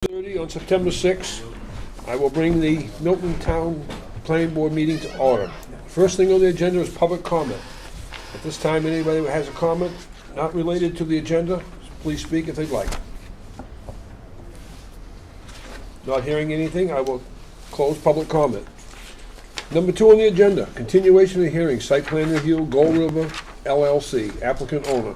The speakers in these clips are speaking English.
6:30 on September 6th. I will bring the Milton Town Planning Board meeting to order. First thing on the agenda is public comment. At this time, anybody who has a comment not related to the agenda, please speak if they'd like. Not hearing anything, I will close public comment. Number 2 on the agenda, continuation of the hearing, site plan review, Gold River LLC, applicant owner.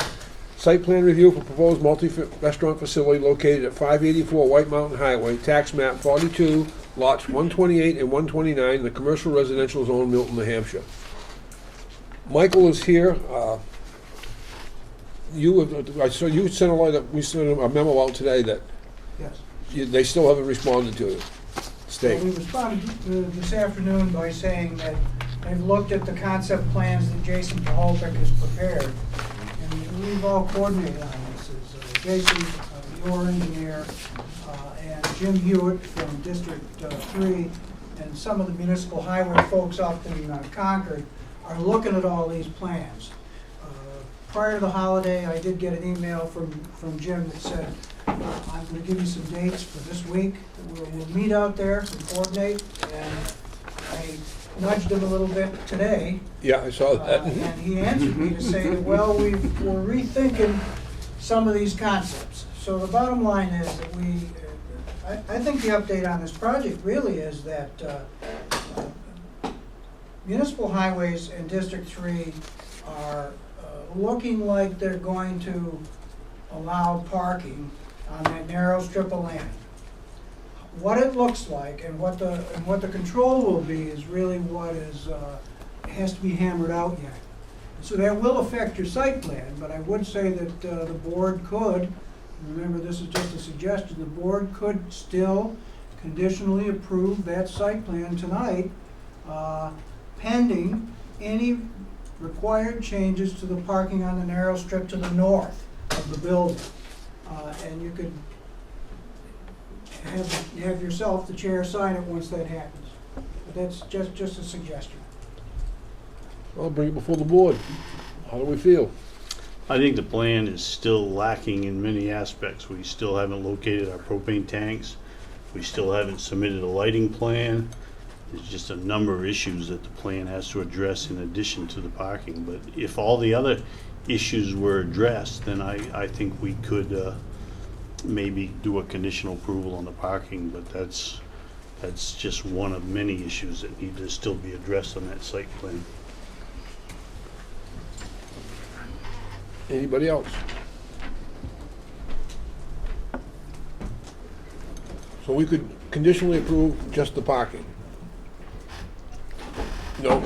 Site plan review for proposed multi-restaurant facility located at 584 White Mountain Highway, tax map 42, lots 128 and 129, in the commercial residential zone, Milton, New Hampshire. Michael is here. I saw you sent we sent a memo out today that Yes. they still haven't responded to it. State. Well, we responded this afternoon by saying that they've looked at the concept plans that Jason Paholpick has prepared, and we've all coordinated on this. It's, Jason, your engineer, and Jim Hewitt from District 3, and some of the municipal highway folks up in Concord are looking at all these plans. Prior to the holiday, I did get an email from Jim that said, I'm going to give you some dates for this week. We'll meet out there and coordinate. And I nudged him a little bit today. Yeah, I saw that. And he answered me to say that, well, we're rethinking some of these concepts. So the bottom line is that I think the update on this project really is that municipal highways and District 3 are looking like they're going to allow parking on that narrow strip of land. What it looks like and what the control will be is really what has to be hammered out yet. So that will affect your site plan, but I would say that the board could, remember this is just a suggestion, the board could still conditionally approve that site plan tonight, pending any required changes to the parking on the narrow strip to the north of the building. And you could have yourself, the chair, sign it once that happens. But that's just a suggestion. I'll bring it before the board. How do we feel? I think the plan is still lacking in many aspects. We still haven't located our propane tanks. We still haven't submitted a lighting plan. There's just a number of issues that the plan has to address in addition to the parking. But if all the other issues were addressed, then I think we could maybe do a conditional approval on the parking, but that's just one of many issues that need to still be addressed on that site plan. Anybody else? So we could conditionally approve just the parking? No?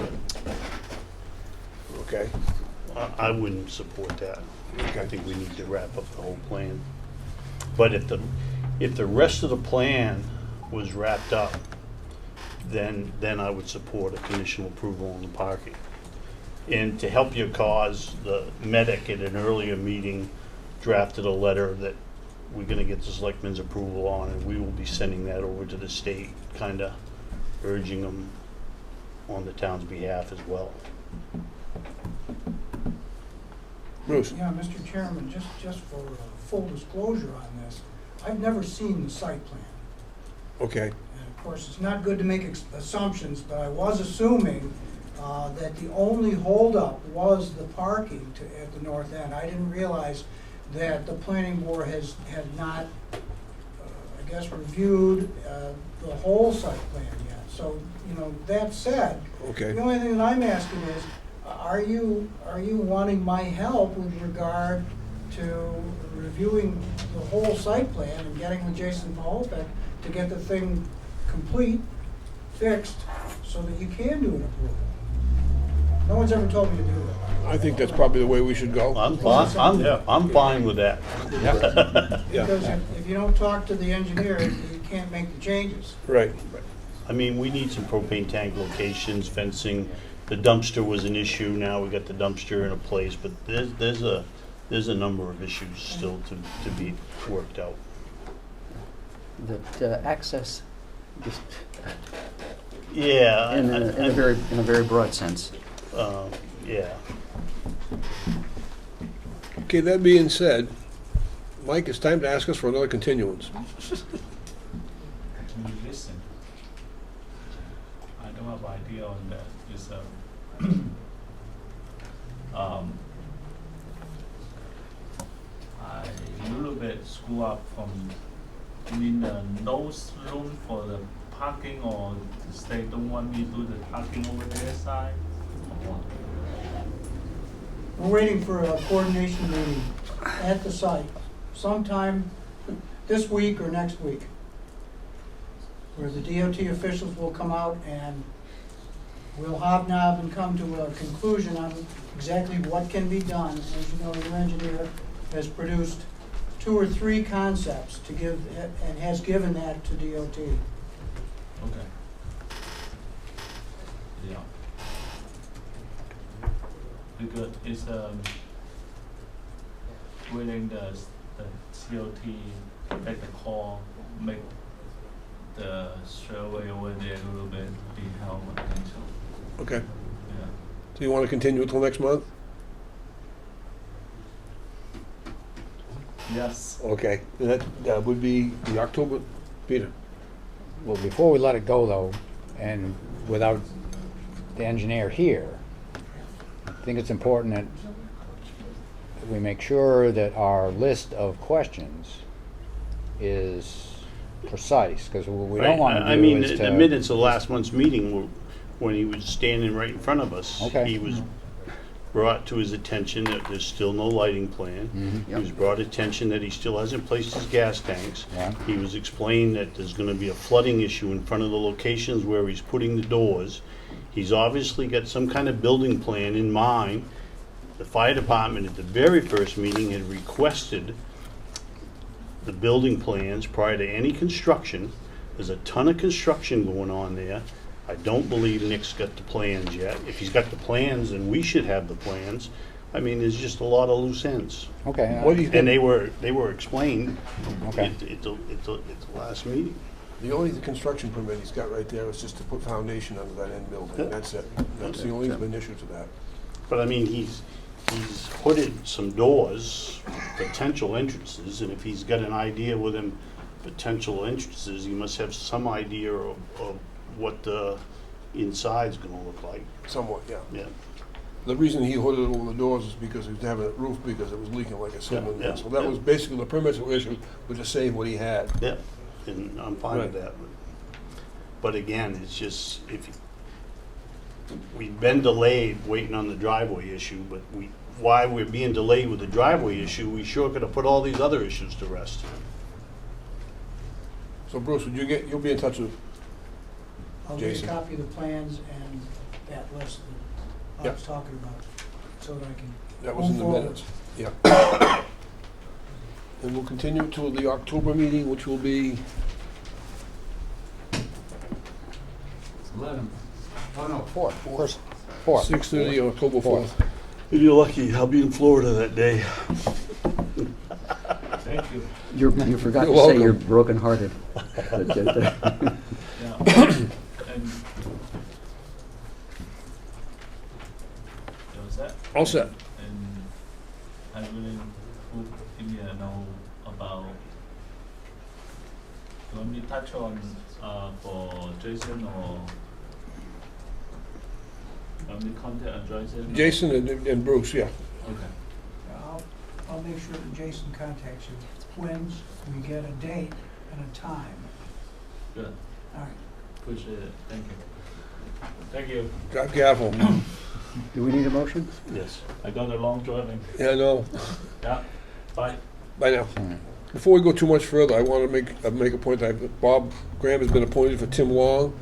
Okay. I wouldn't support that. Okay. I think we need to wrap up the whole plan. But if the rest of the plan was wrapped up, then I would support a conditional approval on the parking. And to help your cause, the medic at an earlier meeting drafted a letter that we're gonna get the selectmen's approval on, and we will be sending that over to the state, kinda urging them on the town's behalf as well. Bruce? Yeah, Mr. Chairman, just for full disclosure on this, I've never seen the site plan. Okay. And of course, it's not good to make assumptions, but I was assuming that the only holdup was the parking at the north end. I didn't realize that the planning board had not, I guess, reviewed the whole site plan yet. So, that said, Okay. the only thing that I'm asking is, are you wanting my help with regard to reviewing the whole site plan and getting with Jason Paholpick to get the thing complete, fixed, so that you can do an approval? No one's ever told me to do that. I think that's probably the way we should go. I'm fine with that. Yeah. Because if you don't talk to the engineer, you can't make the changes. Right. I mean, we need some propane tank locations, fencing. The dumpster was an issue. Now we got the dumpster in a place, but there's a number of issues still to be worked out. The access, just Yeah. in a very broad sense. Yeah. Okay, that being said, Mike, it's time to ask us for another continuance. actually listen. I don't have idea on that. It's I a little bit screw up from. You mean no room for the parking, or they don't want me to do the parking over their side? Or what? We're waiting for a coordination meeting at the site sometime this week or next week, where the DOT officials will come out and we'll hobnob and come to a conclusion on exactly what can be done. As you know, your engineer has produced 2 or 3 concepts to give, and has given that to DOT. Okay. Yeah. Because it's willing the COT make the call, make the survey over there a little bit be held attention. Okay. Yeah. So you want to continue until next month? Yes. Okay, that would be the October, Peter. Well, before we let it go though, and without the engineer here, I think it's important that we make sure that our list of questions is precise, because what we don't want to do is I mean, to... the minutes of last month's meeting were, when he was standing right in front of us. Okay. He was brought to his attention that there's still no lighting plan. Mhm. He was brought attention that he still hasn't placed his gas tanks. Yeah. He was explained that there's gonna be a flooding issue in front of the locations where he's putting the doors. He's obviously got some kind of building plan in mind. The fire department at the very first meeting had requested the building plans prior to any construction. There's a ton of construction going on there. I don't believe Nick's got the plans yet. If he's got the plans, then we should have the plans. I mean, there's just a lot of loose ends. Okay. What do you And think? they were explained Okay. at the last meeting. The only construction permit he's got right there is just to put foundation under that end building, and that's it. That's the only been issue to that. But I mean, he's hooded some doors, potential entrances, and if he's got an idea with him, potential entrances, he must have some idea of what the inside's gonna look like. Somewhat, yeah. Yeah. The reason he hooded over the doors is because he was having a roof because it was leaking like a sieve in Yeah, there. So that yeah. was basically the permits were issued, was to save what he had. Yeah, and I'm fine with Right. that. But again, it's just, we've been delayed waiting on the driveway issue, but while we're being delayed with the driveway issue, we sure could have put all these other issues to rest. So Bruce, you'll be in touch with, I'll get Jason. a copy of the plans and that list that I Yep. was talking about, so that I can that was in the move forward. minutes. Yeah. And we'll continue to the October meeting, which will be, 11. Oh, no, 4th. 4th. 6:30, October 4th. If you're lucky, I'll be in Florida that day. Thank you. You forgot You're to say you're welcome. brokenhearted. Yeah. And that was that. All set. And I will give me a know about. You want me to touch on for Jason, or you want me to contact Jason? Jason and Bruce, yeah. Okay. I'll make sure that Jason contacts you when we get a date and a time. Good. All right. Appreciate it. Thank you. Thank you. Drive careful. Do we need a motion? Yes. I got a long driving. Yeah, I know. Yeah. Bye. Bye now. Before we go too much further, I want to make a point that Bob Graham has been appointed for Tim Long,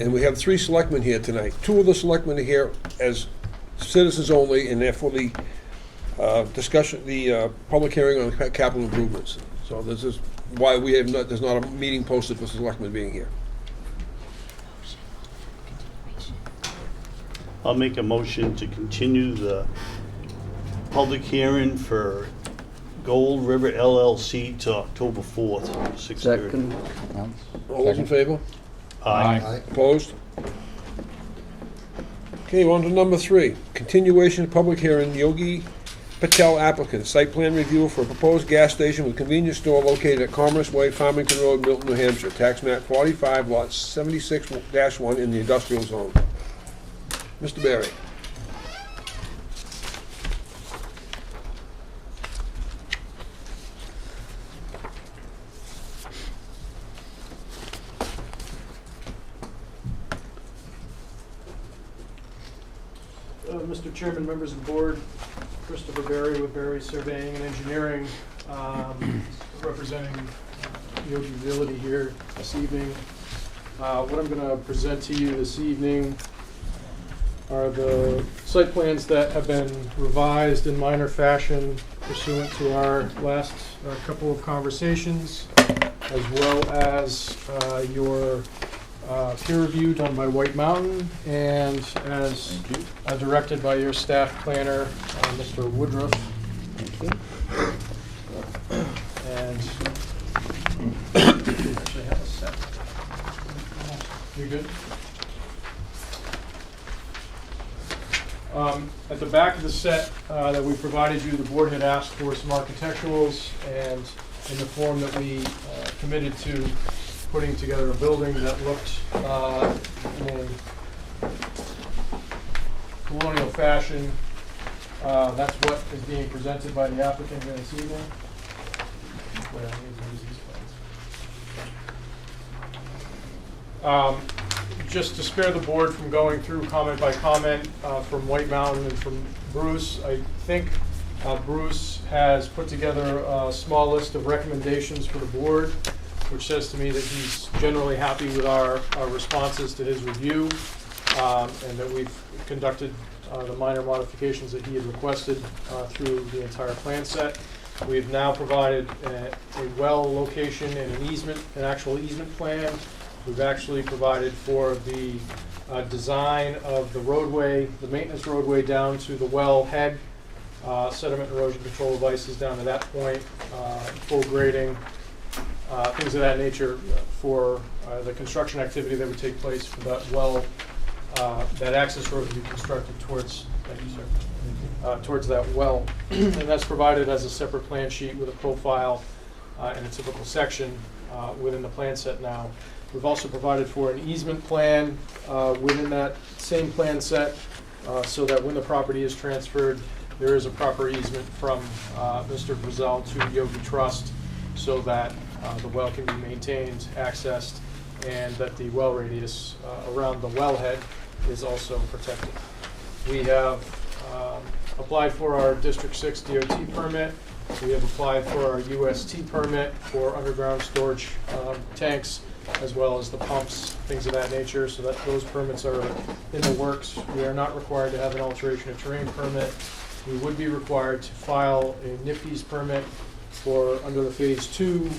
and we have 3 selectmen here tonight. 2 of the selectmen are here as citizens only, and therefore the discussion, the public hearing on capital improvements. So this is why there's not a meeting posted for selectmen being here. I'll make a motion to continue the public hearing for Gold River LLC to October 4th, 6:30. Second. All those in favor? Aye. Opposed? Okay, on to number 3. Continuation of public hearing, Yogi Patel applicant, site plan review for a proposed gas station with convenience store located at Commerce Way, Farmington Road, Milton, New Hampshire. Tax map 45, lot 76-1 in the industrial zone. Mr. Barry. Mr. Chairman, members of the board, Christopher Berry with Berry Surveying and Engineering, representing Yogi Realty here this evening. What I'm going to present to you this evening are the site plans that have been revised in minor fashion pursuant to our last couple of conversations, as well as your peer review done by White Mountain, and as directed by your staff planner, Mr. Woodruff. Thank you. And actually have a set. You good? At the back of the set that we provided you, the board had asked for some architecturals, and in the form that we committed to putting together a building that looked in a colonial fashion. That's what is being presented by the applicant here this evening. Wait, I need to use these plans. Just to spare the board from going through comment by comment from White Mountain and from Bruce, I think Bruce has put together a small list of recommendations for the board, which says to me that he's generally happy with our responses to his review, and that we've conducted the minor modifications that he had requested through the entire plan set. We've now provided a well location and an easement, an actual easement plan. We've actually provided for the design of the roadway, the maintenance roadway down to the well head, sediment erosion control devices down to that point, full grading, things of that nature for the construction activity that would take place for that well, that access road to be constructed towards, thank you, sir, towards that well. And that's provided as a separate plan sheet with a profile and a typical section within the plan set now. We've also provided for an easement plan within that same plan set so that when the property is transferred, there is a proper easement from Mr. Brazel to Yogi Trust so that the well can be maintained, accessed, and that the well radius around the wellhead is also protected. We have applied for our District 6 DOT permit. We have applied for our UST permit for underground storage tanks, as well as the pumps, things of that nature, so that those permits are in the works. We are not required to have an alteration of terrain permit. We would be required to file a NIPD's permit for, under the Phase 2,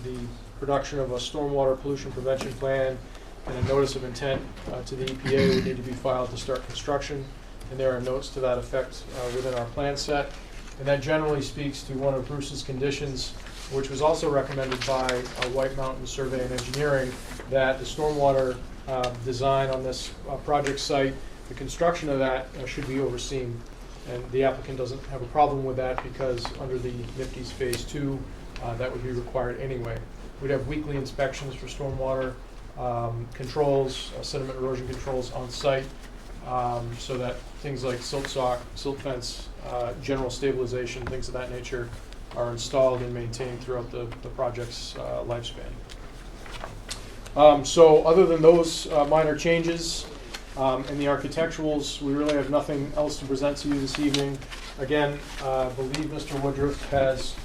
the production of a stormwater pollution prevention plan, and a notice of intent to the EPA would need to be filed to start construction, and there are notes to that effect within our plan set. And that generally speaks to one of Bruce's conditions, which was also recommended by White Mountain Survey and Engineering, that the stormwater design on this project site, the construction of that should be overseen. And the applicant doesn't have a problem with that because under the NIPD's Phase 2, that would be required anyway. We'd have weekly inspections for stormwater controls, sediment erosion controls on site, so that things like silt sock, silt fence, general stabilization, things of that nature are installed and maintained throughout the project's lifespan. So other than those minor changes and the architecturals, we really have nothing else to present to you this evening. Again, I believe Mr. Woodruff has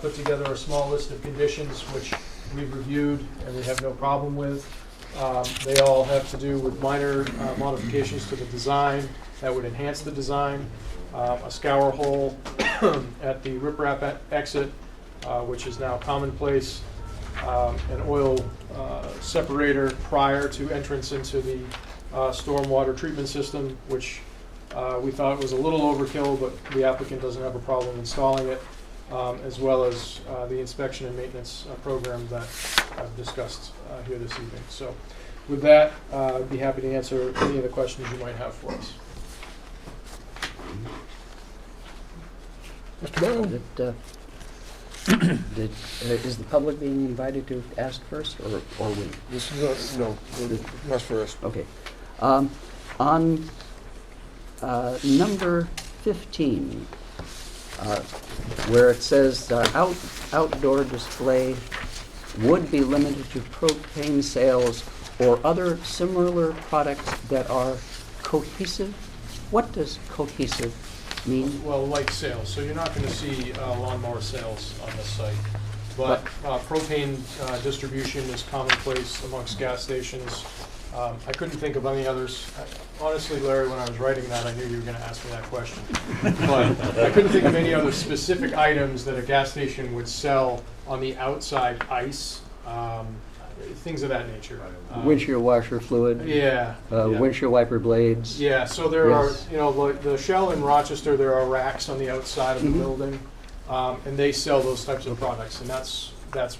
put together a small list of conditions which we've reviewed and we have no problem with. They all have to do with minor modifications to the design that would enhance the design. A scour hole at the riprap exit, which is now commonplace, an oil separator prior to entrance into the stormwater treatment system, which we thought was a little overkill, but the applicant doesn't have a problem installing it, as well as the inspection and maintenance program that I've discussed here this evening. So with that, I'd be happy to answer any of the questions you might have for us. Mr. Brown? Is the public being invited to ask first, or we? This is, no, us first. Okay. On number 15, where it says outdoor display would be limited to propane sales or other similar products that are cohesive. What does cohesive mean? Well, like sales, so you're not gonna see lawnmower sales on this site. But propane distribution is commonplace amongst gas stations. I couldn't think of any others. Honestly, Larry, when I was writing that, I knew you were gonna ask me that question. But I couldn't think of any other specific items that a gas station would sell on the outside ice, things of that nature. Windshield washer fluid? Yeah. Yeah. Windshield wiper blades? Yeah, so there Yes. are, like the Shell in Rochester, there are racks on the outside of the building, and they sell those types of products, and that's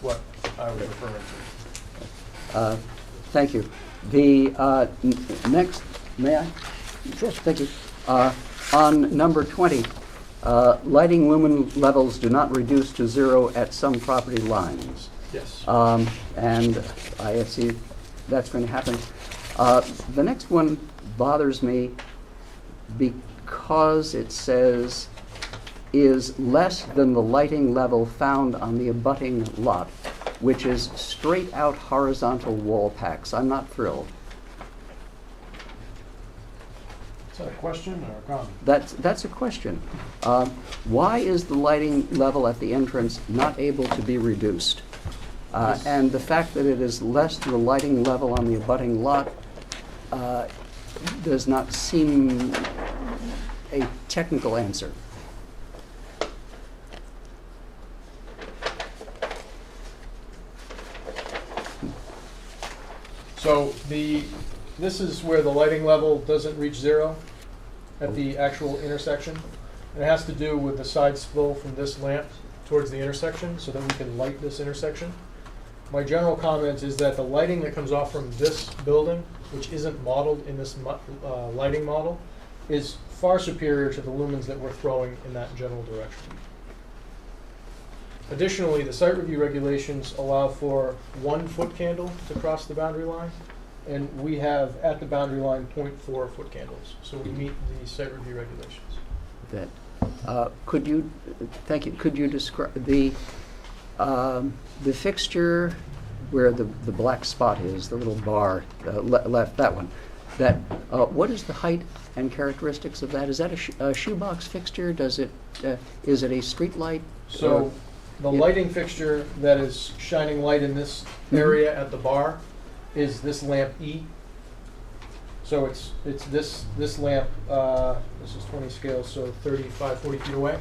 what I was referring to. Thank you. The next, may I? Sure. Thank you. On number 20, lighting lumen levels do not reduce to 0 at some property lines. Yes. And I see that's going to happen. The next one bothers me because it says is less than the lighting level found on the abutting lot, which is straight out horizontal wall packs. I'm not thrilled. Is that a question or a comment? That's a question. Why is the lighting level at the entrance not able to be reduced? And the fact that it is less than the lighting level on the abutting lot does not seem a technical answer. So this is where the lighting level doesn't reach 0 at the actual intersection. And it has to do with the side spill from this lamp towards the intersection so that we can light this intersection. My general comment is that the lighting that comes off from this building, which isn't modeled in this lighting model, is far superior to the lumens that we're throwing in that general direction. Additionally, the site review regulations allow for 1 foot candle to cross the boundary line, and we have at the boundary line 0.4 foot candles, so we meet the site review regulations. Could you, thank you, could you describe the fixture where the black spot is, the little bar left, that one, what is the height and characteristics of that? Is that a shoebox fixture? Is it a street light? So the lighting fixture that is shining light in this area at the bar is this lamp E. So it's this lamp, this is 20 scale, so 35, 40 feet away.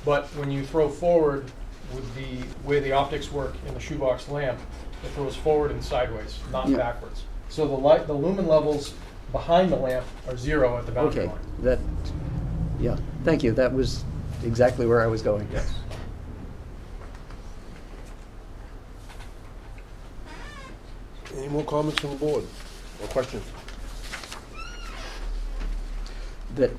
But when you throw forward with the way the optics work in the shoebox lamp, it throws forward and sideways, not backwards. So the lumen levels behind the lamp are 0 at the boundary line. Yeah, thank you. That was exactly where I was going. Yes. Any more comments from the board or questions? The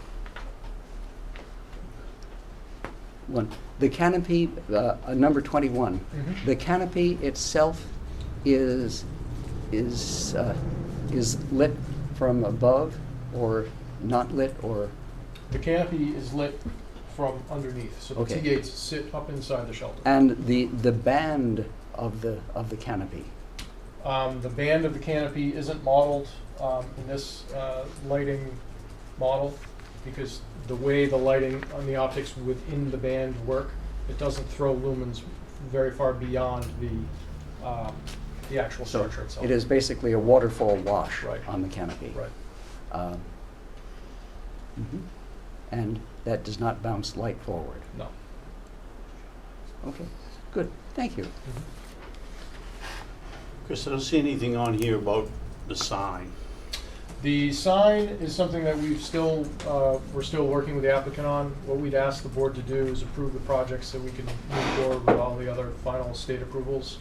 canopy, number 21, the canopy itself is lit from above or not lit, or? The canopy is lit from underneath, so the Okay. T-gates sit up inside the shelter. And the band of the canopy? The band of the canopy isn't modeled in this lighting model because the way the lighting on the optics within the band work, it doesn't throw lumens very far beyond the actual So structure itself. it is basically a waterfall wash Right. on the canopy. Right. And that does not bounce light forward. No. Okay, good, thank you. Chris, I don't see anything on here about the sign. The sign is something that we're still working with the applicant on. What we'd ask the board to do is approve the project so we can move forward with all the other final state approvals.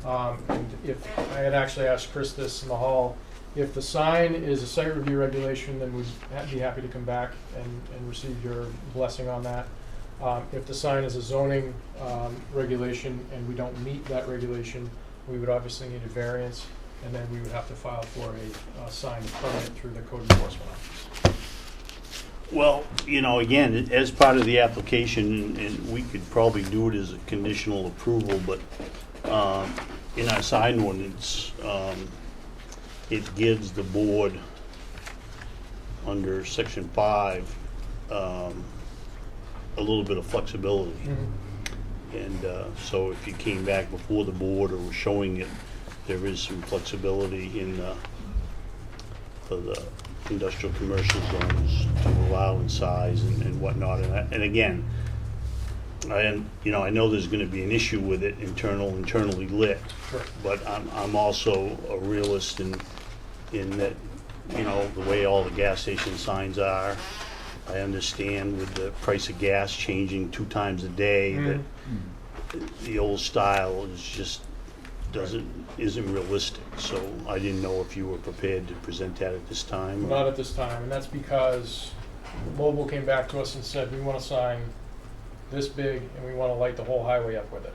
And if I had actually asked Chris this in the hall, if the sign is a site review regulation, then we'd be happy to come back and receive your blessing on that. If the sign is a zoning regulation and we don't meet that regulation, we would obviously need a variance, and then we would have to file for a sign permit through the code enforcement office. Well, you know, again, as part of the application, and we could probably do it as a conditional approval, but in our sign ordinance, it gives the board, under section 5, a little bit of flexibility. And so if you came back before the board or were showing it, there is some flexibility in for the industrial commercial zones to allow in size and whatnot. And again, I know there's going to be an issue with it, internally lit. Sure. But I'm also a realist in that, you know, the way all the gas station signs are. I understand with the price of gas changing 2 times a day that the old style is just isn't realistic. So I didn't know if you were prepared to present that at this time. Not at this time, and that's because Mobile came back to us and said, we want a sign this big and we want to light the whole highway up with it.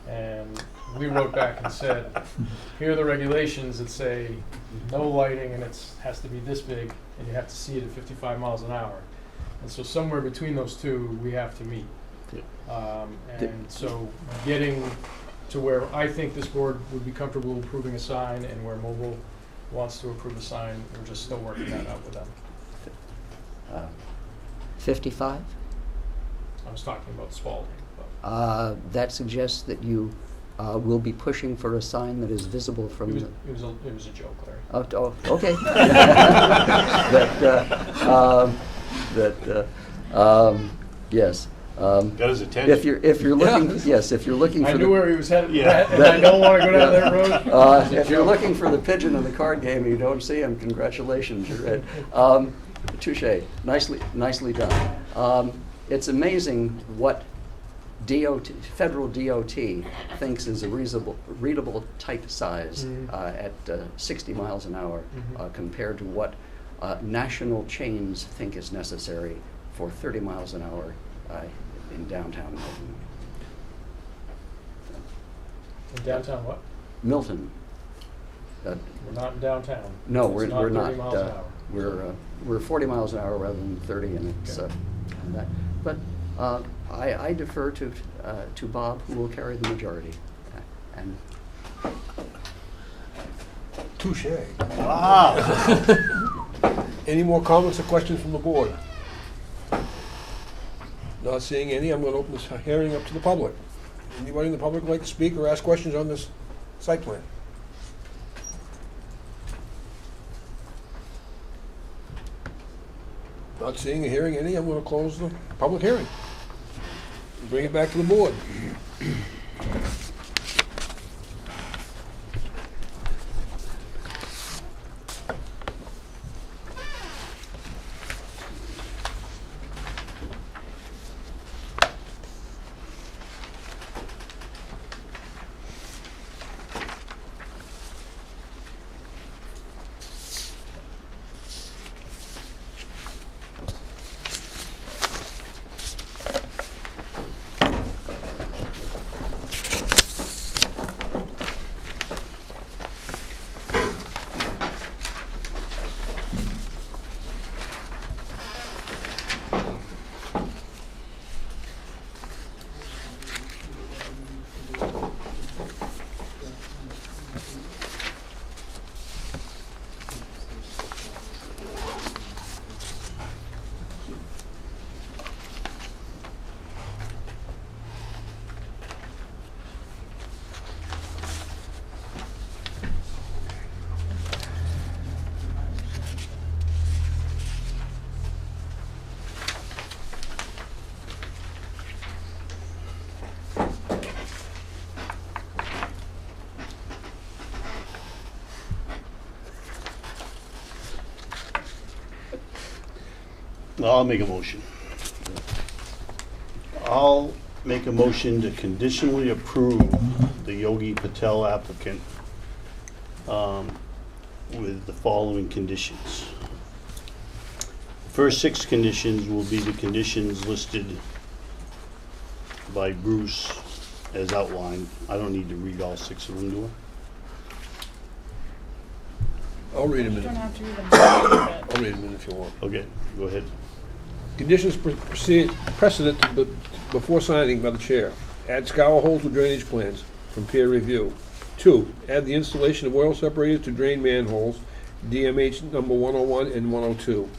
And we wrote back and said, here are the regulations that say no lighting and it has to be this big and you have to see it at 55 miles an hour. And so somewhere between those two, we have to meet. And so getting to where I think this board would be comfortable approving a sign and where Mobile wants to approve a sign, we're just still working that out with them. 55? I was talking about Spalding, but That suggests that you will be pushing for a sign that is visible from it the... was a joke, Larry. Okay. Yes. Got his attention. If you're looking, yes, if you're looking for I knew the, where he was headed, Yeah. and I don't want to go down that road. if you're looking for the pigeon in the card game and you don't see him, congratulations, you're in. Touche. Nicely done. It's amazing what federal DOT thinks is a readable type size at 60 miles an hour compared to what national chains think is necessary for 30 miles an hour in downtown Milton. In downtown what? Milton. We're not in downtown. No, It's we're not not. 30 miles an hour. We're 40 miles an hour rather than 30, and it's Okay. that. But I defer to Bob, who will carry the majority. And Touche. Wow. Any more comments or questions from the board? Not seeing any, I'm going to open this hearing up to the public. Anybody in the public like to speak or ask questions on this site plan? Not seeing or hearing any, I'm going to close the public hearing. Bring it back to the board. I'll make a motion. I'll make a motion to conditionally approve the Yogi Patel applicant with the following conditions. First 6 conditions will be the conditions listed by Bruce as outlined. I don't need to read all 6 of them, do I'll read them You in, don't I'll have to read them, but read them in if you want. I? Okay, go ahead. Conditions precedent before signing by the chair. Add scour holes to drainage plans from peer review. 2, add the installation of oil separators to drain manholes, DMH number 101 and 102.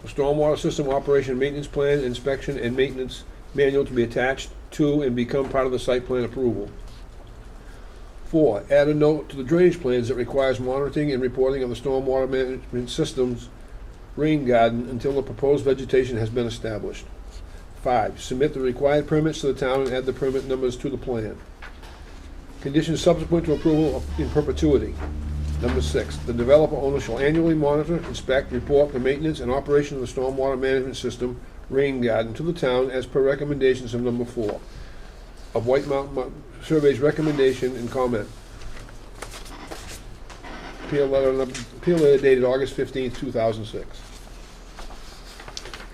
A stormwater system operation and maintenance plan, inspection, and maintenance manual to be attached to and become part of the site plan approval. 4, add a note to the drainage plans that requires monitoring and reporting of the stormwater management system's rain garden until the proposed vegetation has been established. 5, submit the required permits to the town and add the permit numbers to the plan. Conditions subsequent to approval in perpetuity. Number 6, the developer owner shall annually monitor, inspect, report the maintenance and operation of the stormwater management system rain garden to the town as per recommendations of number 4 of White Mountain Survey's recommendation and comment. Appeal letter dated August 15th, 2006.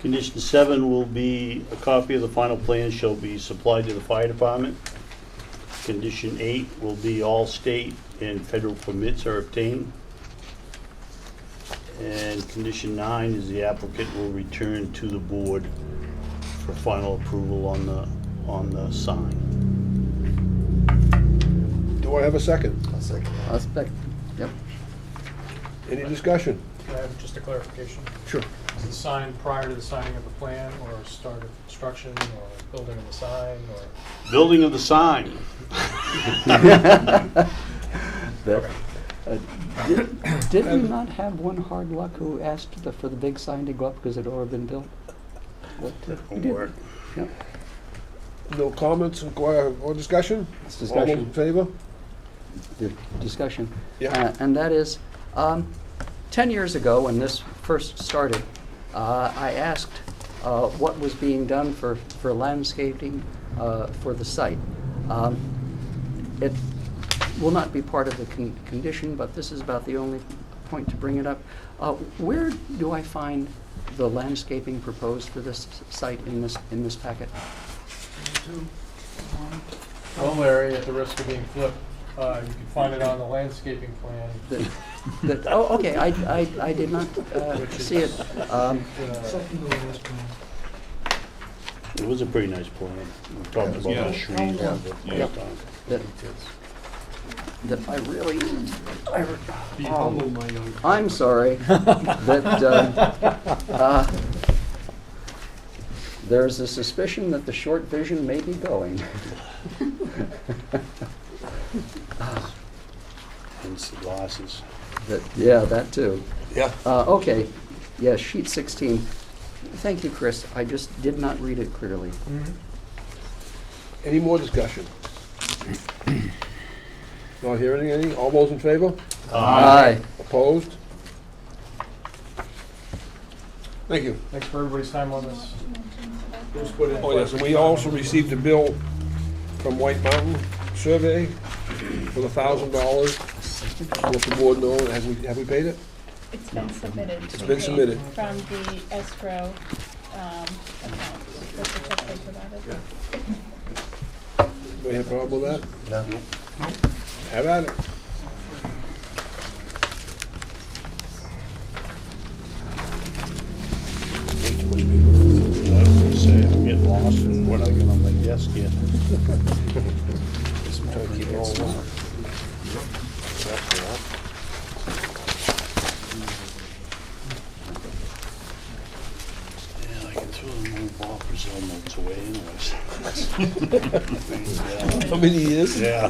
Condition 7 will be a copy of the final plan shall be supplied to the fire department. Condition 8 will be all state and federal permits are obtained. And condition 9 is the applicant will return to the board for final approval on the sign. Do I have a second? I'll spec, yep. Any discussion? Can I have just a clarification? Sure. Is it signed prior to the signing of the plan, or start of construction, or building of the sign, or? Building of the sign. That, did we not have one hard luck who asked for the big sign to go up because it had already been built? We Won't did. work. Yep. No comments or discussion? It's All those in discussion. favor? The discussion. Yeah. And that is, 10 years ago, when this first started, I asked what was being done for landscaping for the site. It will not be part of the condition, but this is about the only point to bring it up. Where do I find the landscaping proposed for this site in this packet? Well, Larry, at the risk of being flipped, you can find it on the landscaping plan. Oh, okay, I did not see it. Second to the last plan. It was a pretty nice plan. We talked about the trees. Yep. That I really, I'm sorry, that there's a suspicion that the short vision may be going. Hence the glasses. Yeah, that too. Yeah. Okay, yeah, sheet 16. Thank you, Chris. I just did not read it clearly. Any more discussion? Not hearing any? All those in favor? Aye. Opposed? Thank you. Thanks for everybody's time on this. Bruce put in. Oh, yes, and we also received a bill from White Mountain Survey for $1,000. Let the board know, have we paid it? it's been submitted. It's been submitted. From the escrow account, that's the check they provided. Do you have a problem with that? No. Have at it. Way too much paper. I was gonna say, I'm getting lost in what I got on my desk here. Try to keep it all warm. Yeah, I can throw them old Bob Brazil notes away anyways. How many years? Yeah.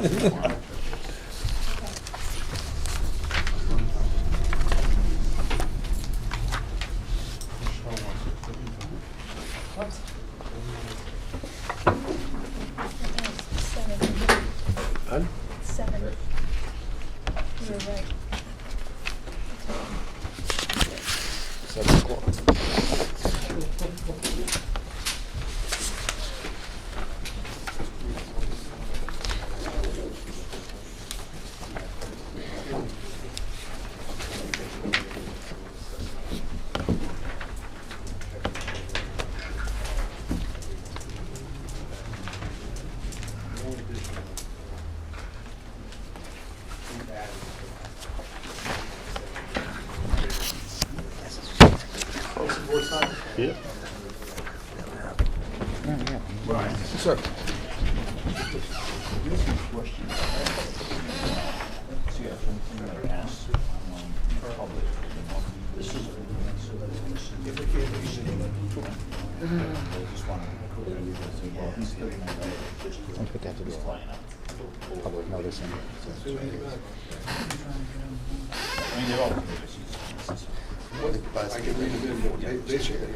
Huh? 7. You're right. 7 o'clock. Yeah. Sir. Don't put that to the public notice. I can read it in, basically.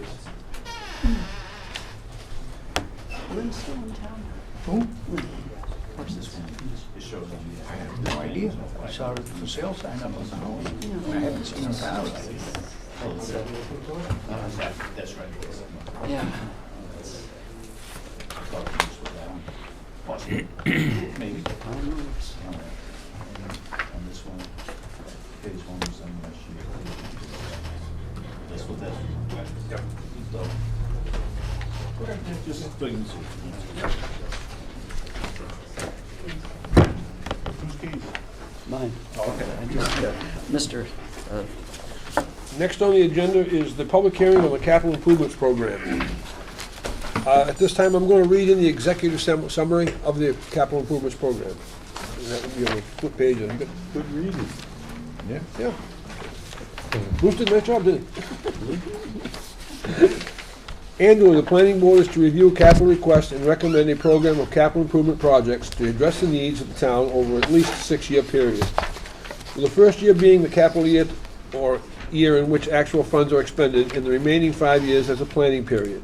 Lynn's still in town. Who? What's this one? I have no idea. I saw it for sale sign up on the house. I haven't seen her out. That's right. Yeah. Maybe. I don't know. It's- On this one, phase one was done last year. That's what that. Yep. Just wait and see. Whose keys? Mine. Okay. Mr. Next on the agenda is the public hearing on the capital improvements program. At this time, I'm going to read in the executive summary of the capital improvements program. And that would be on the flip page. I think. Good reading. Yeah. Yeah. Bruce did a nice job, didn't he? Annually, the planning board is to review capital requests and recommend a program of capital improvement projects to address the needs of the town over at least a 6-year period. With the first year being the capital year or year in which actual funds are expended, and the remaining 5 years as a planning period.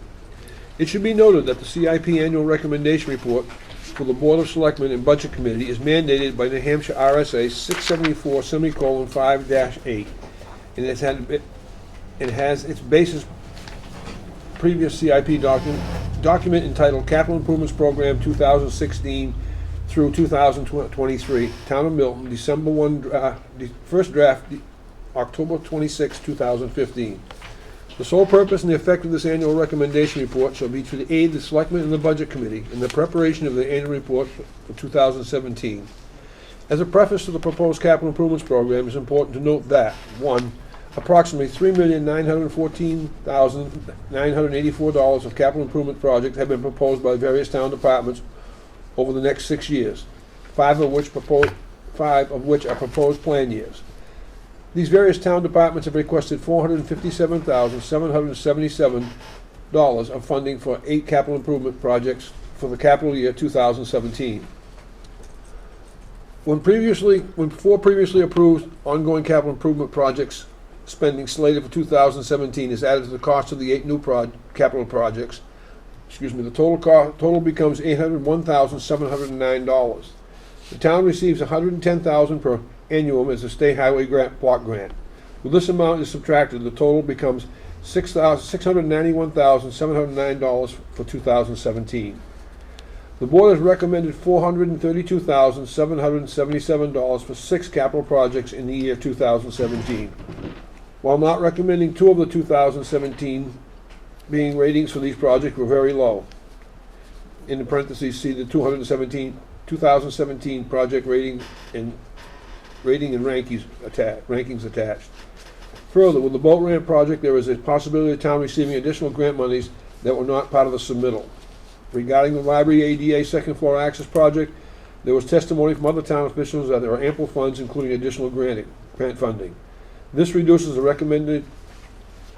It should be noted that the CIP annual recommendation report for the Board of Selectmen and Budget Committee is mandated by New Hampshire RSA 674:5-8, and it has its basis previous CIP document entitled Capital Improvements Program 2016 through 2023, Town of Milton, December 1, first draft, October 26, 2015. The sole purpose and the effect of this annual recommendation report shall be to aid the Selectmen and the Budget Committee in the preparation of the annual report for 2017. As a preface to the proposed capital improvements program, it's important to note that, 1, approximately $3,914,984 of capital improvement projects have been proposed by various town departments over the next 6 years, 5 of which are proposed plan years. These various town departments have requested $457,777 of funding for 8 capital improvement projects for the capital year 2017. When four previously approved ongoing capital improvement projects spending slated for 2017 is added to the cost of the 8 new capital projects, the total becomes $801,709. The town receives $110,000 per annum as a state highway block grant. When this amount is subtracted, the total becomes $691,709 for 2017. The board has recommended $432,777 for 6 capital projects in the year 2017. While not recommending 2 of the 2017 being ratings for these projects were very low. In the parentheses, see the 2017 project rating and rankings attached. Further, with the boat ramp project, there is a possibility of the town receiving additional grant monies that were not part of the submittal. Regarding the library ADA second floor access project, there was testimony from other town officials that there are ample funds, including additional grant funding. This reduces the recommended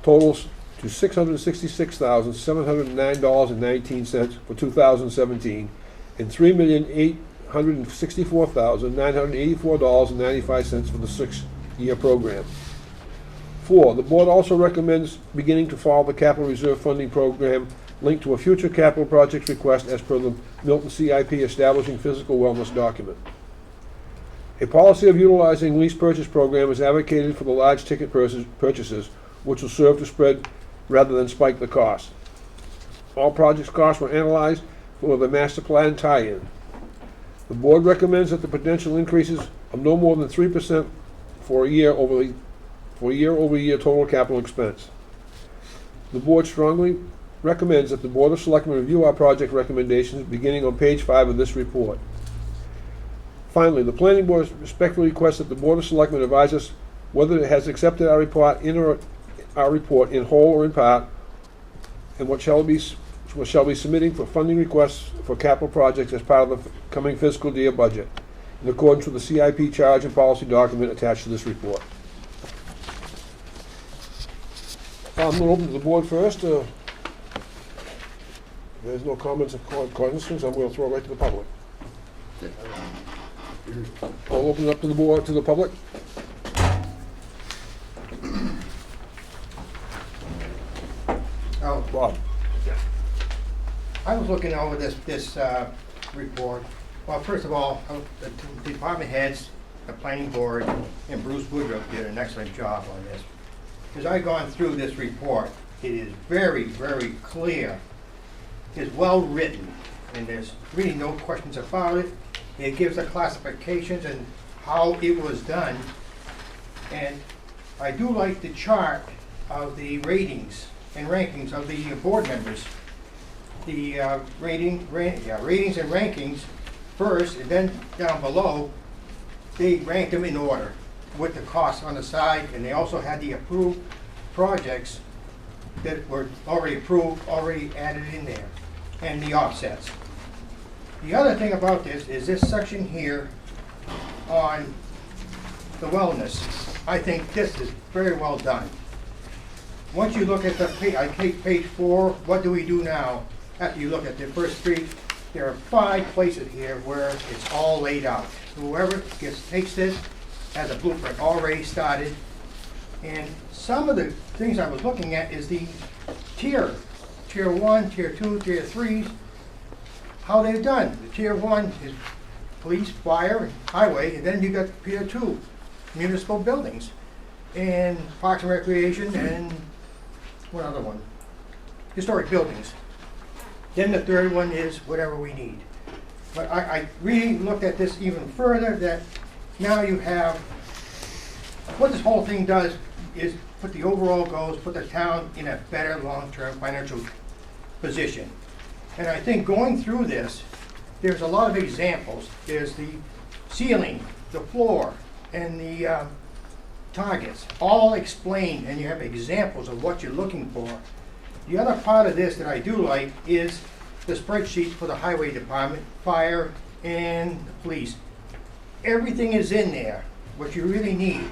totals to $666,709.19 for 2017 and $3,864,984.95 for the 6-year program. 4, the board also recommends beginning to follow the capital reserve funding program linked to a future capital project request as per the Milton CIP establishing physical wellness document. A policy of utilizing lease purchase program is advocated for the large ticket purchases, which will serve to spread rather than spike the cost. All projects' costs were analyzed for the master plan tie-in. The board recommends that the potential increases of no more than 3% for year-over-year total capital expense. The board strongly recommends that the Board of Selectmen review our project recommendations beginning on page 5 of this report. Finally, the planning board respectfully requests that the Board of Selectmen advise us whether it has accepted our report in or our report in whole or in part, and what shall be submitting for funding requests for capital projects as part of the coming fiscal year budget, in accordance with the CIP charge and policy document attached to this report. I'm going to open to the board first. If there's no comments or questions, I'm going to throw it right to the public. I'll open it up to the board, to the public. Oh, Bob. I was looking over this report. Well, first of all, the department heads, the planning board, and Bruce Woodruff did an excellent job on this. As I've gone through this report, it is very, very clear. It's well written, and there's really no questions about it. It gives the classifications and how it was done. And I do like the chart of the ratings and rankings of the board members. The ratings and rankings first, and then down below, they ranked them in order with the costs on the side, and they also had the approved projects that were already approved, already added in there, and the offsets. The other thing about this is this section here on the wellness. I think this is very well done. Once you look at I take page 4, what do we do now? After you look at the first 3, there are 5 places here where it's all laid out. Whoever takes this has a blueprint already started. And some of the things I was looking at is the tier 1, tier 2, tier 3, how they've done. The tier 1 is police, fire, and highway, and then you got tier 2, municipal buildings, and parks and recreation, and one other one, historic buildings. Then the third one is whatever we need. But I really looked at this even further, that now you have, what this whole thing does is put the overall goals, put the town in a better long-term financial position. And I think going through this, there's a lot of examples. There's the ceiling, the floor, and the targets, all explained, and you have examples of what you're looking for. The other part of this that I do like is the spreadsheet for the highway department, fire, and the police. Everything is in there, what you really need.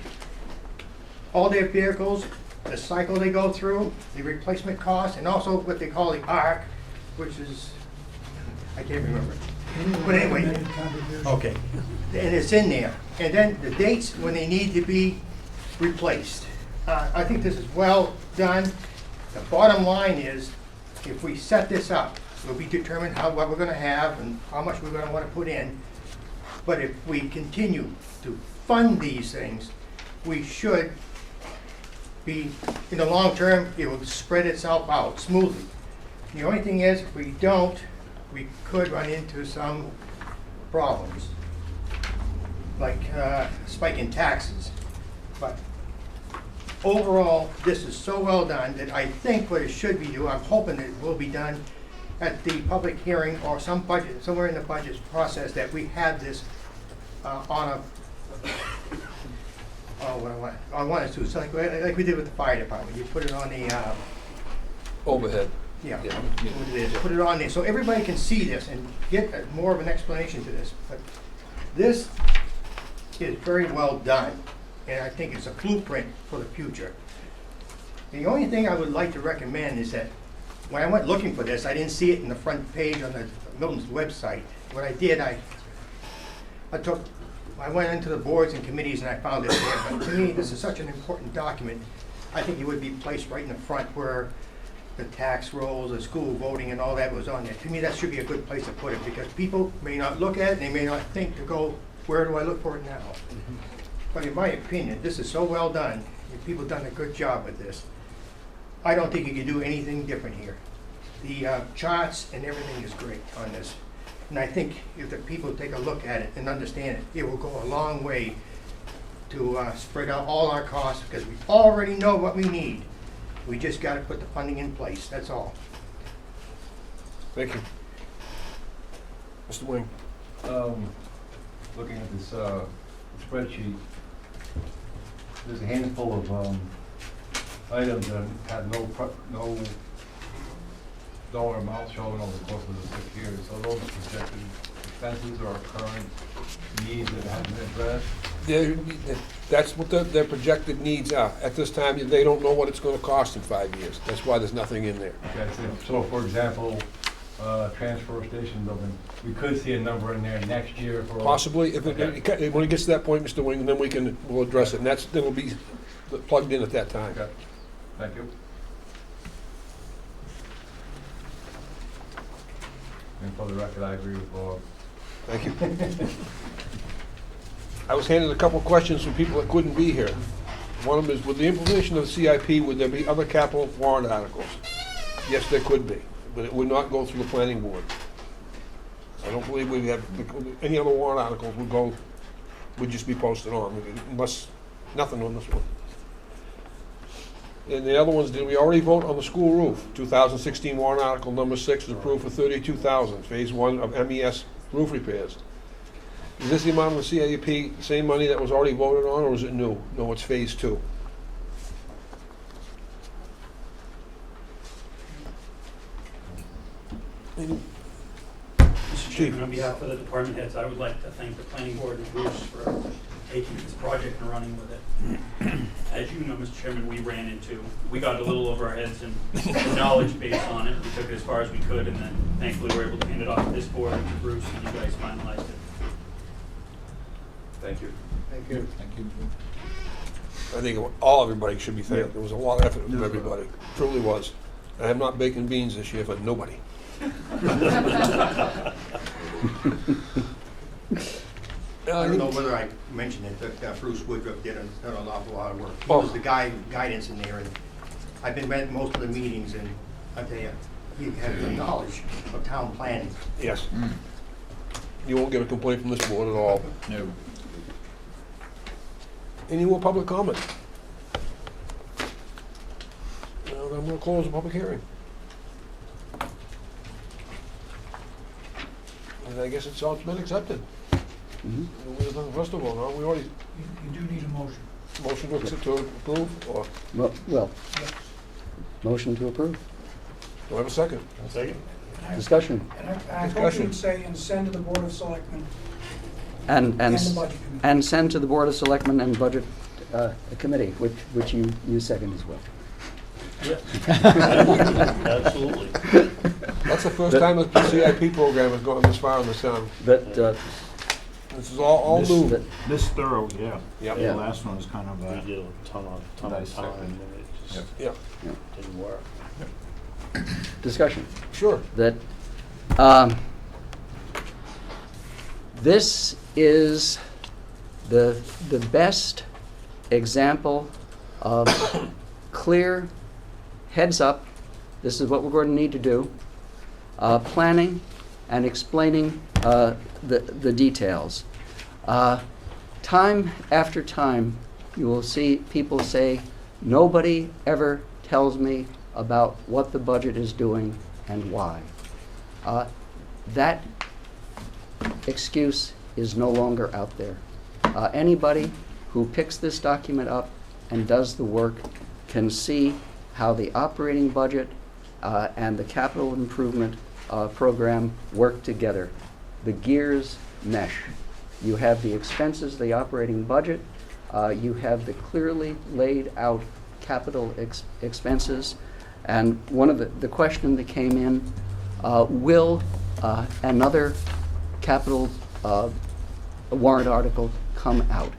All their vehicles, the cycle they go through, the replacement costs, and also what they call the ARC, which is, I can't remember. But anyway, okay, and it's in there. And then the dates when they need to be replaced. I think this is well done. The bottom line is, if we set this up, it'll be determined what we're gonna have and how much we're gonna wanna put in. But if we continue to fund these things, we should be, in the long term, it will spread itself out smoothly. The only thing is, if we don't, we could run into some problems, like spike in taxes. But overall, this is so well done that I think what it should be I'm hoping it will be done at the public hearing or somewhere in the budget process, that we have this on one or two, so like we did with the fire department. You put it on the Overhead. yeah, put it on there so everybody can see this and get more of an explanation to this. But this is very well done, and I think it's a blueprint for the future. The only thing I would like to recommend is that when I went looking for this, I didn't see it in the front page on the Milton's website. What I did, I went into the boards and committees and I found it there. But to me, this is such an important document. I think it would be placed right in the front where the tax rolls, the school voting, and all that was on there. To me, that should be a good place to put it, because people may not look at it, they may not think to go, where do I look for it now? But in my opinion, this is so well done, and people done a good job with this. I don't think you can do anything different here. The charts and everything is great on this. And I think if the people take a look at it and understand it, it will go a long way to spread out all our costs, because we already know what we need. We just got to put the funding in place, that's all. Thank you. Mr. Wing. Looking at this spreadsheet, there's a handful of items and had no dollar amount shown over the course of the 6 years. So those projected expenses or current needs that haven't been addressed. That's what their projected needs are. At this time, they don't know what it's gonna cost in 5 years. That's why there's nothing in there. Okay, so for example, transfer station building, we could see a number in there next year for. Possibly, when it gets to that point, Mr. Wing, then we'll address it, and that'll be plugged in at that time. Okay, thank you. And for the record, I agree with Bob. Thank you. I was handed a couple of questions from people that couldn't be here. One of them is, with the implementation of the CIP, would there be other capital warrant articles? Yes, there could be, but it would not go through the planning board. I don't believe we'd have, any other warrant articles would just be posted on, unless, nothing on this one. And the other ones, did we already vote on the school roof? 2016 warrant article number 6 is approved for $32,000, phase 1 of MES roof repairs. Is this the amount of the CIP, same money that was already voted on, or is it new? No, it's phase 2. Mr. Chairman, on behalf of the department heads, I would like to thank the planning board and Bruce for taking this project and running with it. As you know, Mr. Chairman, we got a little over our heads in the knowledge base on it. We took it as far as we could, and then thankfully we were able to hand it off to this board and to Bruce, and you guys finalized it. Thank you. Thank you. Thank you. I think everybody should be thanked. There was a lot of effort from everybody. Truly was. I am not baking beans this year for nobody. I don't know whether I mentioned it, that Bruce Woodruff did an awful lot of work. He Oh. was the guidance in there, and I've been at most of the meetings, and I tell you, he has the knowledge of town planning. Yes. You won't get a complaint from this board at all. No. Any more public comment? Well, then I'm going to close the public hearing. And I guess it's all been accepted. First of all, no, we already, You do need a motion. motion to accept, to approve, or Well, motion to approve. do I have a second? Second. Discussion. And I hope Discussion. you'd say, and send to the Board of Selectmen And and the Budget Committee. and send to the Board of Selectmen and Budget Committee, which you second as well. Absolutely. That's the first time that the CIP program has gone this far in the town. But, This is all This- new. This thorough, yeah. Yep. The Yeah. last one was kind of, We did a ton of time, Dissected. and it just Yeah, didn't work. discussion. sure. That this is the best example of clear heads up, this is what we're going to need to do, planning and explaining the details. Time after time, you will see people say, nobody ever tells me about what the budget is doing and why. That excuse is no longer out there. Anybody who picks this document up and does the work can see how the operating budget and the capital improvement program work together. The gears mesh. You have the expenses, the operating budget, you have the clearly laid out capital expenses, and one of the question that came in, will another capital warrant article come out?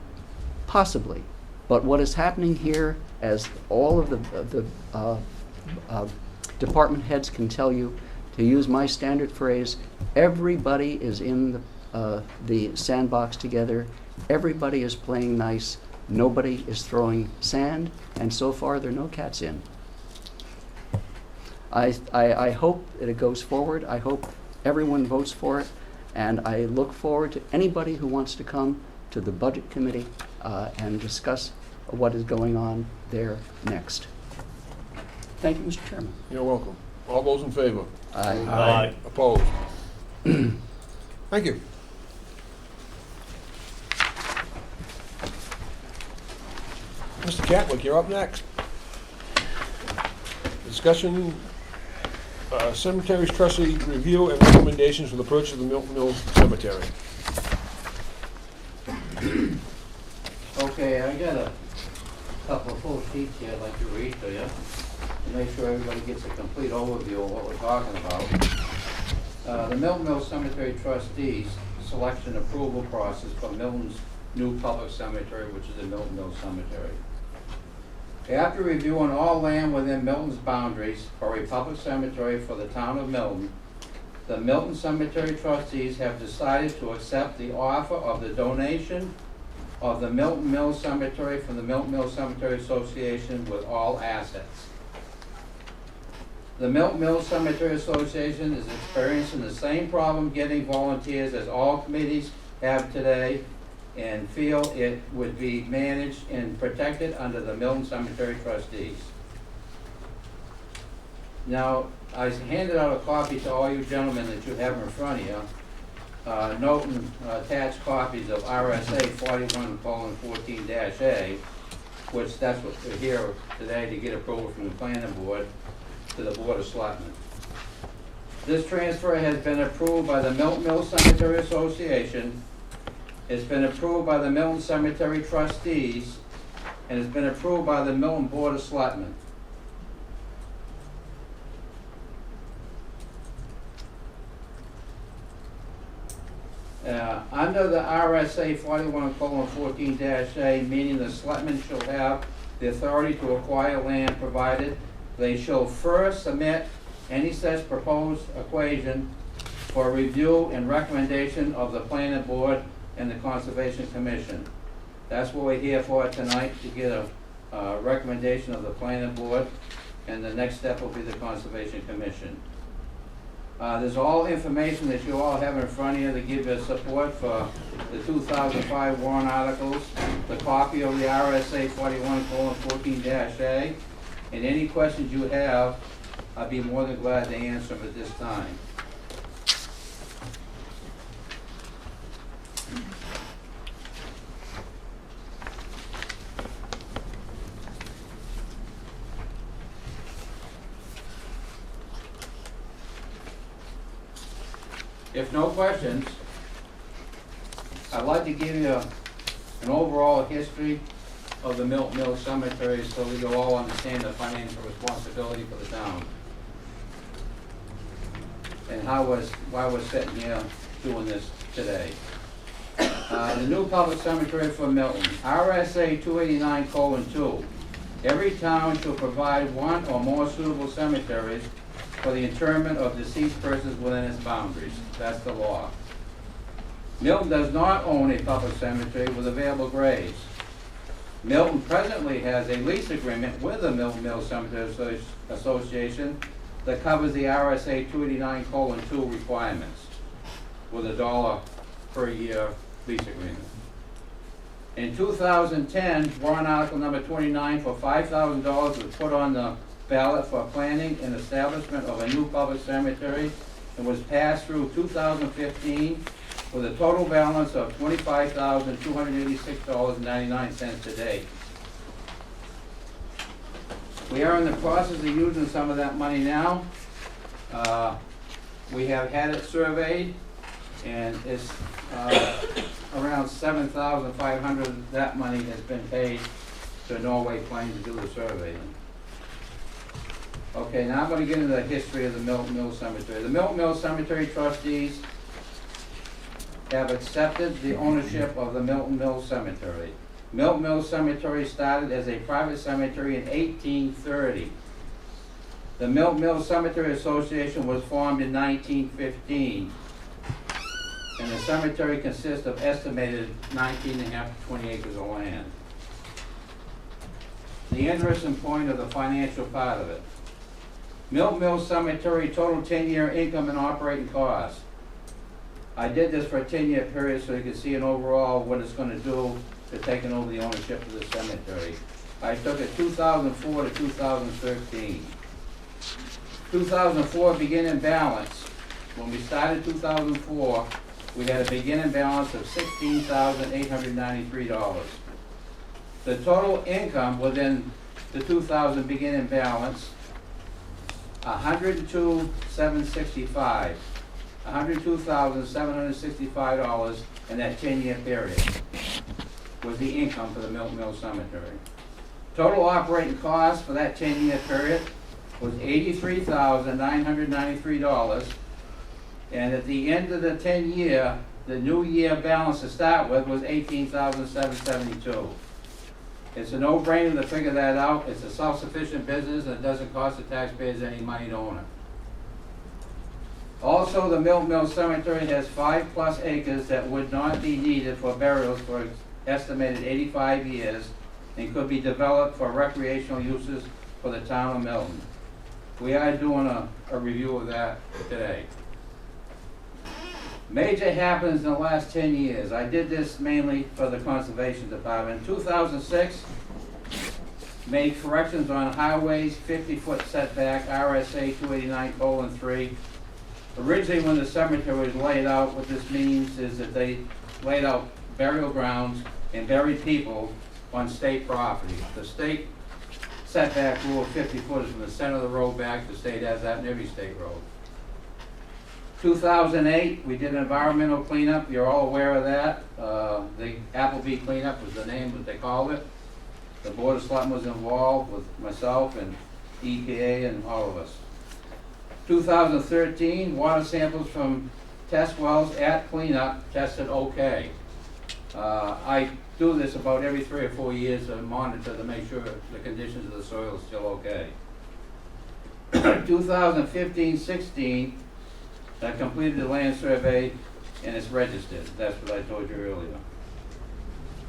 Possibly, but what is happening here, as all of the department heads can tell you, to use my standard phrase, everybody is in the sandbox together, everybody is playing nice, nobody is throwing sand, and so far there are no cats in. I hope that it goes forward. I hope everyone votes for it, and I look forward to anybody who wants to come to the Budget Committee and discuss what is going on there next. Thank you, Mr. Chairman. You're welcome. All those in favor? Aye. Opposed? Thank you. Mr. Catwick, you're up next. Discussion, cemeteries trustee review and recommendations for the purchase of the Milton Mills Cemetery. Okay, I got a couple of full sheets here I'd like to read to you, to make sure everybody gets a complete overview of what we're talking about. The Milton Mills Cemetery trustees selection approval process for Milton's new public cemetery, which is the Milton Mills Cemetery. After reviewing all land within Milton's boundaries for a public cemetery for the town of Milton, the Milton Cemetery trustees have decided to accept the offer of the donation of the Milton Mills Cemetery from the Milton Mills Cemetery Association with all assets. The Milton Mills Cemetery Association is experiencing the same problem getting volunteers as all committees have today, and feel it would be managed and protected under the Milton Cemetery trustees. Now, I handed out a copy to all you gentlemen that you have in front of you, noting attached copies of RSA 41:14-A, which that's what we're here today to get approval from the planning board to the Board of Selectmen. This transfer has been approved by the Milton Mills Cemetery Association. It's been approved by the Milton Cemetery trustees, and it's been approved by the Milton Board of Selectmen. Under the RSA 41:14-A, meaning the selectmen shall have the authority to acquire land provided they shall first submit any such proposed equation for review and recommendation of the planning board and the Conservation Commission. That's what we're here for tonight, to get a recommendation of the planning board, and the next step will be the Conservation Commission. There's all information that you all have in front of you to give you support for the 2005 warrant articles, the copy of the RSA 41:14-A, and any questions you have, I'd be more than glad to answer them at this time. If no questions, I'd like to give you an overall history of the Milton Mills Cemetery so we can all understand the financial responsibility for the town, and why we're sitting here doing this today. The new public cemetery for Milton, RSA 289:2. Every town shall provide one or more suitable cemeteries for the interment of deceased persons within its boundaries. That's the law. Milton does not own a public cemetery with available graves. Milton presently has a lease agreement with the Milton Mills Cemetery Association that covers the RSA 289:2 requirements with $1 per year lease agreement. In 2010, warrant article number 29 for $5,000 was put on the ballot for planning and establishment of a new public cemetery, and was passed through 2015 with a total balance of $25,286.99 to date. We are in the process of using some of that money now. We have had it surveyed, and it's around $7,500. That money has been paid to Norway Plains to do the surveying. Okay, now I'm going to get into the history of the Milton Mills Cemetery. The Milton Mills Cemetery trustees have accepted the ownership of the Milton Mills Cemetery. Milton Mills Cemetery started as a private cemetery in 1830. The Milton Mills Cemetery Association was formed in 1915. And the cemetery consists of estimated 19.5 to 20 acres of land. The interesting point of the financial part of it. Milton Mills Cemetery total 10-year income and operating costs. I did this for a 10-year period so you can see an overall what it's going to do to taking over the ownership of the cemetery. I took it 2004 to 2013. 2004 beginning balance. When we started 2004, we had a beginning balance of $16,893. The total income within the 2000 beginning balance $102,765. $102,765 in that 10-year period was the income for the Milton Mills Cemetery. Total operating cost for that 10-year period was $83,993. And at the end of the 10-year, the new year balance to start with was $18,772. It's a no-brainer to figure that out. It's a self-sufficient business and it doesn't cost the taxpayers any money to own it. Also, the Milton Mills Cemetery has 5+ acres that would not be needed for burials for an estimated 85 years and could be developed for recreational uses for the town of Milton. We are doing a review of that today. Major happenings in the last 10 years. I did this mainly for the Conservation Department. In 2006, made corrections on highways, 50-foot setback, RSA 289:3. Originally, when the cemetery was laid out, what this means is that they laid out burial grounds and buried people on state property. The state setback rule of 50 foot is from the center of the road back. The state has that in every state road. 2008, we did an environmental cleanup. You're all aware of that. The Applebee cleanup was the name that they called it. The Board of Selectmen was involved with myself and EPA and all of us. 2013, water samples from test wells at cleanup tested okay. I do this about every 3 or 4 years to monitor to make sure the conditions of the soil is still okay. 2015-16, I completed the land survey and it's registered. That's what I told you earlier.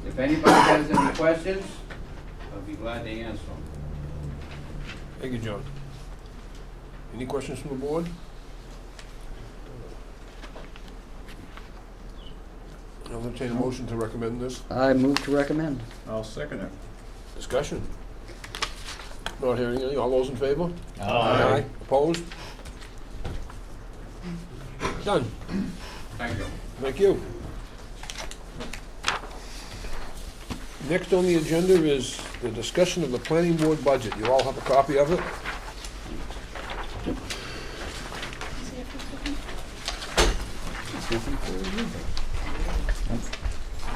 If anybody has any questions, I'll be glad to answer them. Thank you, John. Any questions from the board? I'll entertain a motion to recommend this. I move to recommend. I'll second it. Discussion? Not hearing any. All those in favor? Aye. Opposed? Done. Thank you. Thank you. Next on the agenda is the discussion of the planning board budget. You all have a copy of it?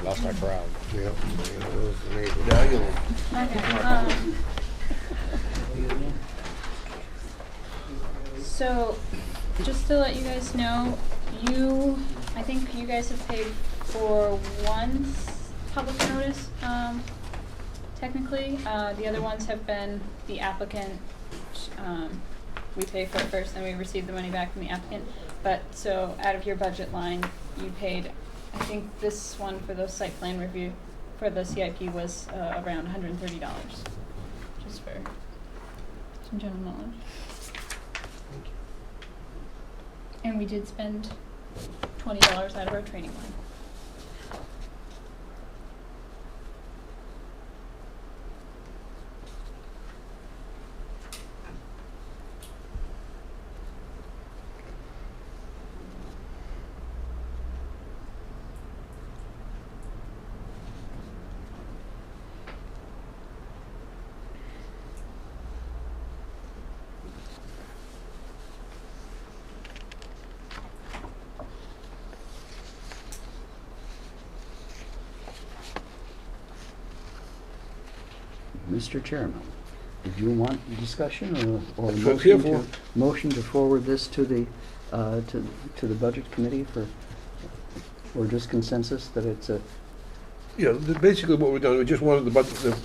Lost my crowd. Yeah. Now you Okay. So, just to let you guys know, I think you guys have paid for one public notice, technically. The other ones have been the applicant. We pay for it first, then we receive the money back from the applicant. But, so, out of your budget line, you paid, I think this one for the site plan review, for the CIP was around $130, just for some general knowledge. And we did spend $20 out of our training line. Mr. Chairman, did you want discussion or That's what it's here motion to forward this to the budget committee or just consensus that it's a? Yeah, basically what we've done, we just wanted the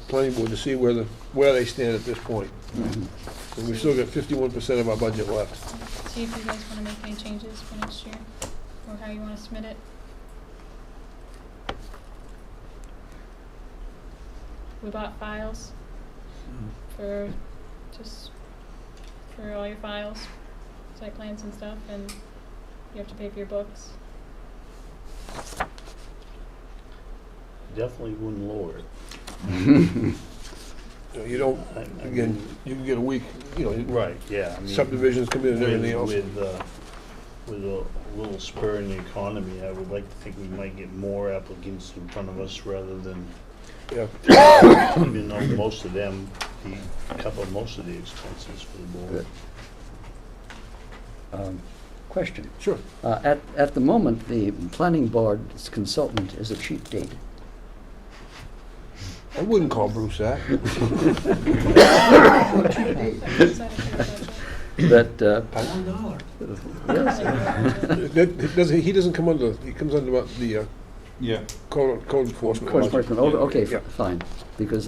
planning board to see where they stand at this point. Mm-hmm. And we've still got 51% of our budget left. See if you guys want to make any changes for next year, or how you want to submit it. We bought files for all your files, site plans and stuff, and you have to pay for your books. Definitely wouldn't lower it. You don't, again, you can get a week, Right, yeah. I mean, subdivisions come in and everything else. With a little spur in the economy, I would like to think we might get more applicants in front of us rather than, Yeah. even though most of them cover most of the expenses for the board. Question. Sure. At the moment, the planning board's consultant is a cheap date. I wouldn't call Bruce that. Is that a good That, $1. yes. He doesn't come under, he comes under what, the Yeah. code enforcement. Code budget. enforcement, oh, okay, Yeah. fine, because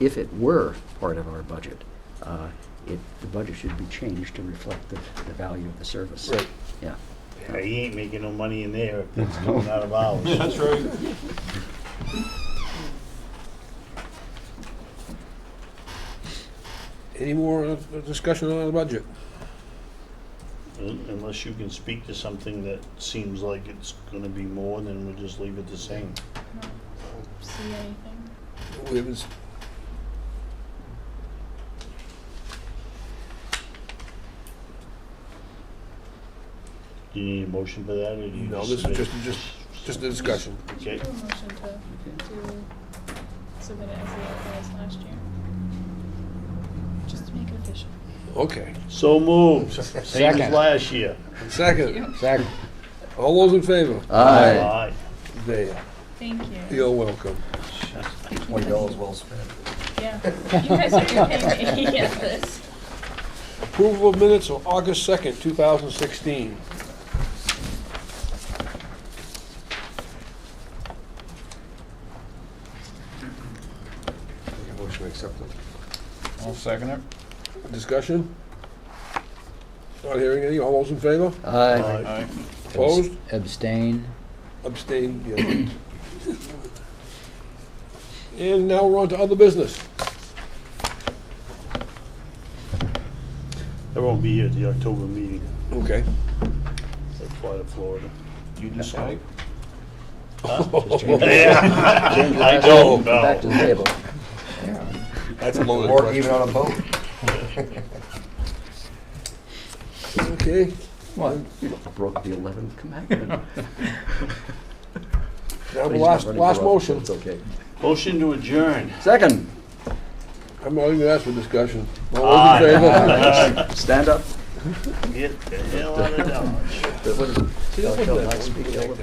if it were part of our budget, the budget should be changed to reflect the value of the service. Right. Yeah. Yeah, he ain't making no money in there if it's coming out of ours. That's right. Any more discussion on the budget? Unless you can speak to something that seems like it's gonna be more, then we'll just leave it the same. I don't see anything. We haven't, Do you need a motion for that, or do you no, just this is submit just a discussion. Okay. Do a motion to submit it as the was last year. Just to make it official. Okay. So moved, same as Second. last year. Second, Second. all those in favor? Aye. Aye. There. Thank you. You're welcome. $20 well spent. Yeah, you guys are gonna pay me at this. Approval of minutes of August 2nd, 2016. Motion to accept it. I'll second it. Discussion? Not hearing any, all those in favor? Aye. Aye. Opposed? Abstain. Abstained, yes. And now we're on to other business. I won't be here at the October meeting. Okay. I fly to Florida. You do Skype? Yeah, I don't Back to the know. table. That's a loaded question. Or even on a boat. Okay. What? You broke the 11th commandment. Now But the he's not last running last for office, so motion. It's okay. Motion to adjourn. Second. I'm not even asked for discussion. All those in favor? Stand up. Get the hell out of Dodge. What is it? Thou shalt not speak ill of